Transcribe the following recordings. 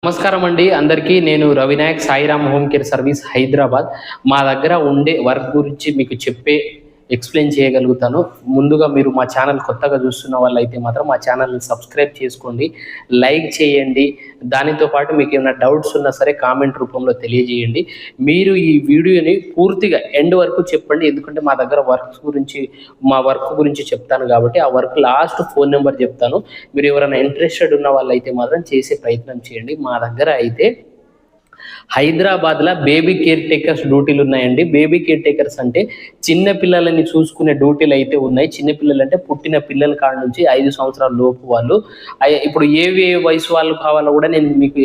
నమస్కారం అండి అందరికీ. నేను Ravinayak Sairam home care service Hyderabad. మా దగ్గర ఉండే వర్క్ గురించి మీకు ఎక్స్ప్లెయిన్ చేయగలుగుతాను. ముందుగా మీరు మా ఛానల్ కొత్తగా చూస్తున్న వాళ్ళైతే మాత్రం మా ఛానల్ని సబ్స్క్రైబ్ చేసుకోండి, లైక్ చేయండి. దానితో పాటు మీకు ఏమైనా డౌట్స్ ఉన్నా సరే కామెంట్ రూపంలో తెలియజేయండి. మీరు ఈ వీడియోని పూర్తిగా ఎండ్ వరకు చెప్పండి, ఎందుకంటే మా దగ్గర మా వర్క్ గురించి చెప్తాను కాబట్టి ఆ వర్క్ లాస్ట్ ఫోన్ నెంబర్ చెప్తాను. మీరు ఎవరైనా ఇంట్రెస్టెడ్ ఉన్న వాళ్ళైతే మాత్రం చేసే ప్రయత్నం చేయండి. మా దగ్గర అయితే హైదరాబాద్లో బేబీ కేర్ టేకర్స్ డ్యూటీలు ఉన్నాయండి. బేబీ కేర్ టేకర్స్ అంటే చిన్న పిల్లలని చూసుకునే డ్యూటీలు అయితే ఉన్నాయి. చిన్నపిల్లలు అంటే పుట్టిన పిల్లల కాడ నుంచి 5 సంవత్సరాల లోపు వాళ్ళు. ఇప్పుడు ఏ వయసు వాళ్ళు కావాలో కూడా నేను మీకు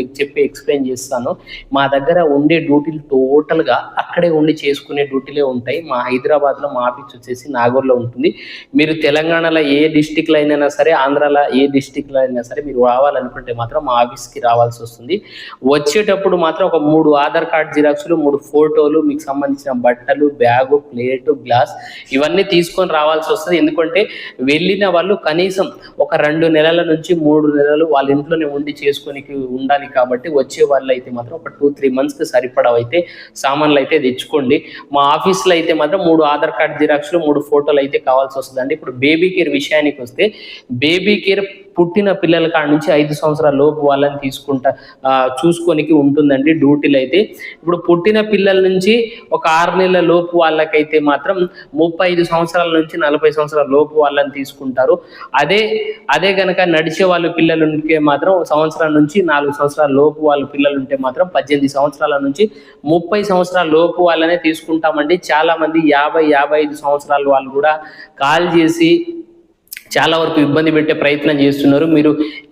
ఎక్స్ప్లెయిన్ చేస్తాను. మా దగ్గర ఉండే డ్యూటీలు టోటల్గా అక్కడే ఉండి చేసుకునే డ్యూటీలే ఉంటాయి. మా హైదరాబాద్లో మా ఆఫీస్ వచ్చేసి నాగూర్లో ఉంటుంది. మీరు తెలంగాణలో ఏ డిస్టిక్లో అయినా సరే, ఆంధ్రాలో ఏ డిస్టిక్లో అయినా సరే మీరు రావాలనుకుంటే మాత్రం మా ఆఫీస్కి రావాల్సి వస్తుంది. వచ్చేటప్పుడు మాత్రం ఒక 3 ఆధార్ కార్డ్ జిరాక్స్లు, 3 ఫోటోలు, మీకు సంబంధించిన బట్టలు, బ్యాగు, ప్లేటు, గ్లాస్ ఇవన్నీ తీసుకొని రావాల్సి వస్తుంది. ఎందుకంటే వెళ్ళిన వాళ్ళు కనీసం ఒక 2 నెలల నుంచి 3 నెలలు వాళ్ళ ఇంట్లోనే ఉండి చేసుకొని ఉండాలి. కాబట్టి వచ్చే వాళ్ళు అయితే మాత్రం ఒక 2-3 మంత్స్కి సరిపడవైతే సామాన్లు అయితే తెచ్చుకోండి. మా ఆఫీస్లో అయితే మాత్రం 3 ఆధార్ కార్డ్ జిరాక్స్లు, 3 ఫోటోలు అయితే కావాల్సి వస్తుందండి. ఇప్పుడు బేబీ కేర్ విషయానికి వస్తే, బేబీ కేర్ పుట్టిన పిల్లల కాడ నుంచి 5 సంవత్సరాల లోపు వాళ్ళని చూసుకోనికి ఉంటుందండి డ్యూటీలు అయితే. ఇప్పుడు పుట్టిన పిల్లల నుంచి ఒక 6 నెలల లోపు వాళ్ళకైతే మాత్రం 35 సంవత్సరాల నుంచి 40 సంవత్సరాల లోపు వాళ్ళని తీసుకుంటారు. అదే కనుక నడిచే వాళ్ళు పిల్లలు ఉంటే మాత్రం సంవత్సరాల నుంచి 4 సంవత్సరాల లోపు వాళ్ళ పిల్లలు ఉంటే మాత్రం 18 సంవత్సరాల నుంచి 30 సంవత్సరాల లోపు వాళ్ళనే తీసుకుంటామండి. చాలా మంది 50-55 సంవత్సరాల వాళ్ళు కూడా కాల్ చేసి చాలా వరకు ఇబ్బంది పెట్టే ప్రయత్నం చేస్తున్నారు. మీరు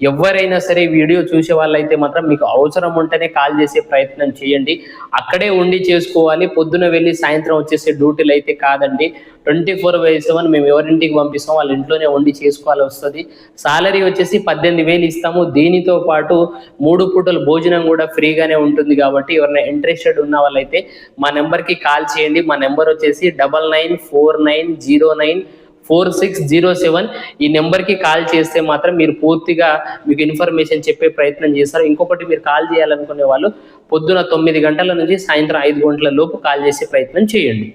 ఎవరైనా సరే వీడియో చూసే వాళ్ళైతే మాత్రం మీకు అవసరం ఉంటేనే కాల్ చేసే ప్రయత్నం చేయండి. అక్కడే ఉండి చేసుకోవాలి. పొద్దున వెళ్ళి సాయంత్రం వచ్చేసే డ్యూటీలు అయితే కాదండి. 24/7 మేము ఎవరింటికి పంపిస్తాం, వాళ్ళ ఇంట్లోనే ఉండి చేసుకోవాలి వస్తుంది. సాలరీ వచ్చేసి 18,000 ఇస్తాము. దీనితో పాటు 3 పూటల భోజనం కూడా ఫ్రీగానే ఉంటుంది. కాబట్టి ఎవరైనా ఇంట్రెస్టెడ్ ఉన్న వాళ్ళైతే మా నెంబర్కి కాల్ చేయండి. మా నెంబర్ వచ్చేసి 9949094607. ఈ నెంబర్కి కాల్ చేస్తే మాత్రం మీరు పూర్తిగా మీకు ఇన్ఫర్మేషన్ చెప్పే ప్రయత్నం చేస్తారు. ఇంకొకటి, మీరు కాల్ చేయాలనుకునే వాళ్ళు పొద్దున 9 గంటల నుంచి సాయంత్రం 5 గంటల లోపు కాల్ చేసే ప్రయత్నం చేయండి.